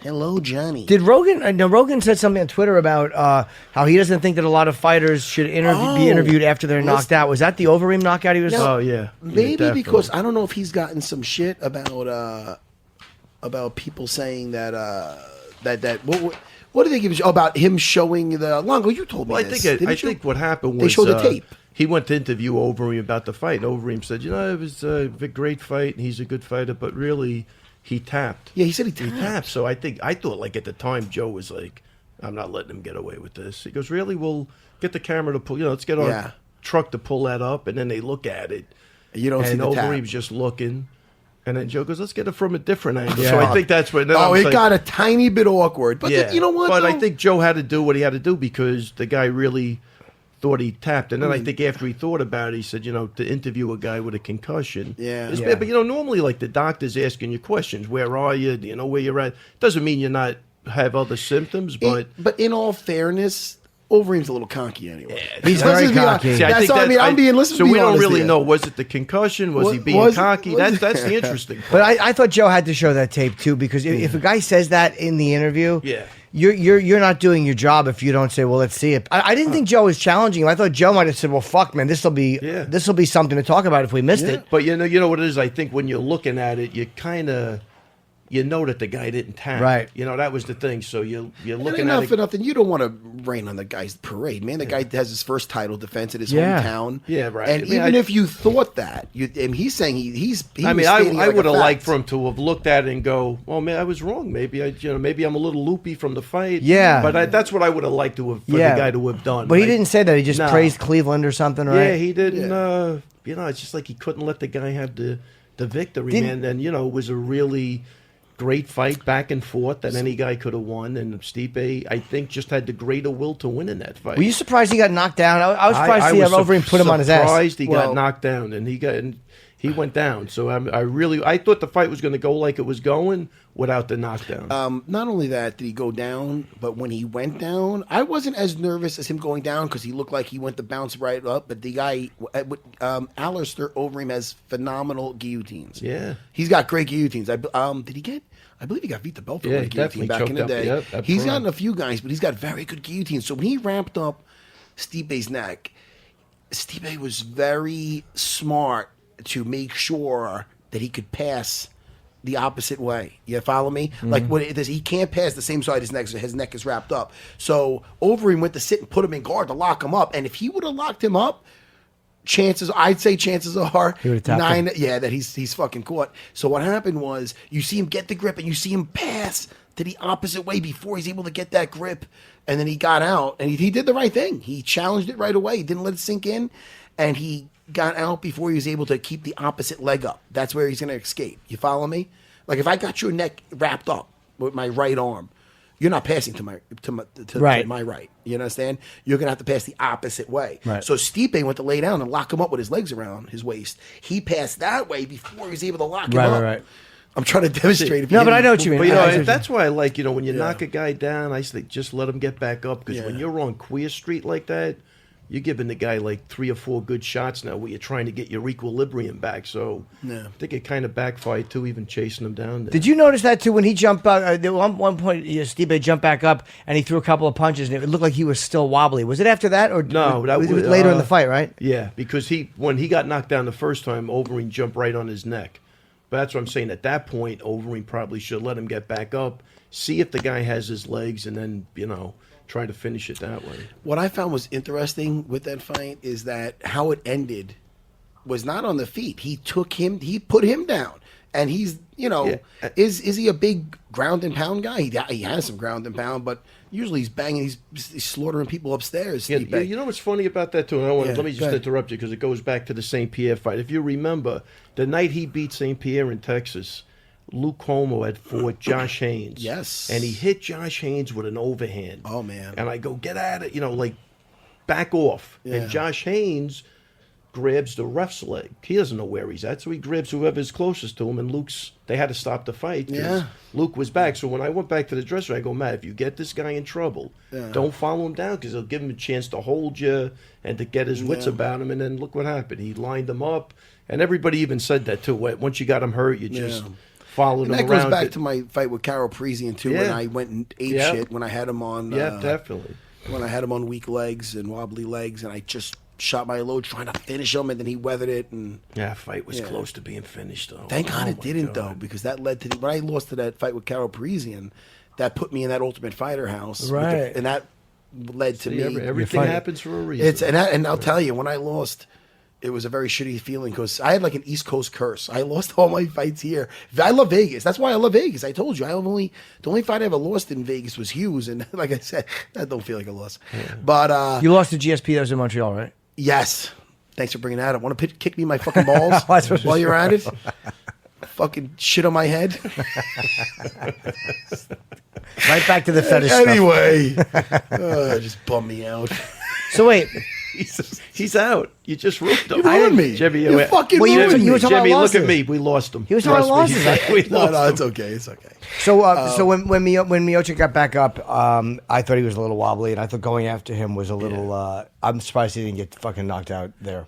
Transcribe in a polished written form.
Hello, Johnny. Did Rogan? No, Rogan said something on Twitter about how he doesn't think that a lot of fighters should be interviewed after they're knocked out. Was that the Overeem knockout he was? Now, yeah. Maybe because I don't know if he's gotten some shit about people saying that what did they give you about him showing the Longo? You told me this. I think what happened was they showed the tape. He went to interview Overeem about the fight. And Overeem said, it was a great fight, and he's a good fighter, but really he tapped. Yeah, he said he tapped. So I thought like at the time Joe was like, I'm not letting him get away with this. He goes, really? We'll get the camera to pull. Let's get our truck to pull that up, and then they look at it. You don't see the tap. And Overeem's just looking. And then Joe goes, let's get it from a different angle. Yeah. So I think that's what... it got a tiny bit awkward. But you know what, But I think Joe had to do what he had to do because the guy really thought he tapped. And then I think after he thought about it, he said, to interview a guy with a concussion. It's bad. But, normally, like, the doctor's asking you questions. Where are you? Do you know where you're at? Doesn't mean you're not have other symptoms, but... But in all fairness... Overeem's a little cocky anyway. Yeah, he's very cocky. I'm being listened to. So we don't really know. Was it the concussion? Was he being cocky? That's the interesting part. But I thought Joe had to show that tape too, because if a guy says that in the interview, you're not doing your job if you don't say, well, let's see it. I didn't think Joe was challenging him. I thought Joe might have said, well, fuck, man, this will be something to talk about if we missed it. But you know what it is. I think when you're looking at it, you kind of. You know that the guy didn't tap. Right. That was the thing. So you're looking enough at for nothing. You don't want to rain on the guy's parade, man. The guy has his first title defense at his hometown. Yeah, right. And even if you thought that, and he's saying he I would have liked for him to have looked at it and go, well, man, I was wrong. Maybe maybe I'm a little loopy from the fight. Yeah. But that's what I would have liked to have for the guy to have done. But he didn't say that. He just praised Cleveland or something, right? Yeah, he didn't. It's just like he couldn't let the guy have the victory, man. And it was a really great fight back and forth that any guy could have won, and Stipe, I think, just had the greater will to win in that fight. Were you surprised he got knocked down? I was surprised to see Overeem put him on his ass. Surprised he got knocked down, and he went down. So I thought the fight was going to go like it was going without the knockdown. Not only that did he go down, but when he went down, I wasn't as nervous as him going down because he looked like he went to bounce right up. But the guy, Alistair Overeem, has phenomenal guillotines. Yeah, he's got great guillotines. Did he get? I believe he got beat the belt for a guillotine back in the day. Yep, he's gotten a few guys, but he's got very good guillotines. So when he ramped up Stipe's neck, Stipe was very smart to make sure that he could pass the opposite way. You follow me? Mm-hmm. Like he can't pass the same side his neck is wrapped up. So Overeem went to sit and put him in guard to lock him up. And if he would have locked him up, chances are 9, that he's fucking caught. So what happened was you see him get the grip and you see him pass to the opposite way before he's able to get that grip. And then he got out and he did the right thing. He challenged it right away. He didn't let it sink in, and he got out before he was able to keep the opposite leg up. That's where he's going to escape. You follow me? Like if I got your neck wrapped up with my right arm, you're not passing to my right. You understand? You're going to have to pass the opposite way. Right. So Stipe went to lay down and lock him up with his legs around his waist. He passed that way before he was able to lock him up. Right. I'm trying to demonstrate. But I know what you mean. But that's why I like, when you knock a guy down, I say just let him get back up. Because when you're on Queer Street like that, you're giving the guy like 3 or 4 good shots now where you're trying to get your equilibrium back. So I think it kind of backfired too, even chasing him down there. Did you notice that too when he jumped out? At one point, Stipe jumped back up and he threw a couple of punches and it looked like he was still wobbly. Was it after that or no? That was later in the fight, right? Yeah, because when he got knocked down the first time, Overeem jumped right on his neck. But that's what I'm saying. At that point, Overeem probably should let him get back up, see if the guy has his legs, and then try to finish it that way. What I found was interesting with that fight is that how it ended was not on the feet. He put him down. And he's, is he a big ground and pound guy? He has some ground and pound, but usually he's banging, he's slaughtering people upstairs. Yeah, you know what's funny about that too? And let me just interrupt you because it goes back to the St. Pierre fight. If you remember, the night he beat St. Pierre in Texas, Luke Como had fought Josh Haynes. Yes. And he hit Josh Haynes with an overhand. Oh, man. And I go, get at it, back off. Yeah. And Josh Haynes grabs the ref's leg. He doesn't know where he's at, so he grabs whoever's closest to him, and they had to stop the fight because Luke was back. So when I went back to the dressing room, I go, Matt, if you get this guy in trouble, don't follow him down because he'll give him a chance to hold you and to get his wits about him. And then look what happened. He lined him up, and everybody even said that too. Once you got him hurt, you just followed And him that goes around. back to my fight with Carol Parisian too, when Yeah. I went and ate Yeah. shit when I had him on. Yeah, definitely. When I had him on weak legs and wobbly legs, and I just shot my load trying to finish him, and then he weathered it. And Yeah, fight was close to being finished, though. thank God Oh, it my didn't, God. though, because that led to when I lost to that fight with Carol Parisian, that put me in that Ultimate Fighter house, with Right. and that led to See, me. everything fighting. happens for a reason. And I'll tell you, when I lost, it was a very shitty feeling because I had like an East Coast curse. I lost all my fights here. I love Vegas. That's why I love Vegas. I told you, the only fight I ever lost in Vegas was Hughes, and like I said, that don't feel like a loss. But You lost to GSP. That was in Montreal, right? yes, thanks for bringing that up. Want to kick me in my fucking balls That's what while you're at it? Fucking shit on my head. Right back to the fetish stuff. Anyway, just bum me out. So wait, He's out. You just ruined him. You ruined me. Jimmy, You fucking Well, you ruined were- me. you were talking Jimmy, about look at losses. me. We lost him. He was talking about Trust me. losses. We No, lost no, him. it's okay. It's okay. so when Miocic got back up, I thought he was a little wobbly, and I thought going after him was a little. I'm surprised he didn't get fucking knocked out there.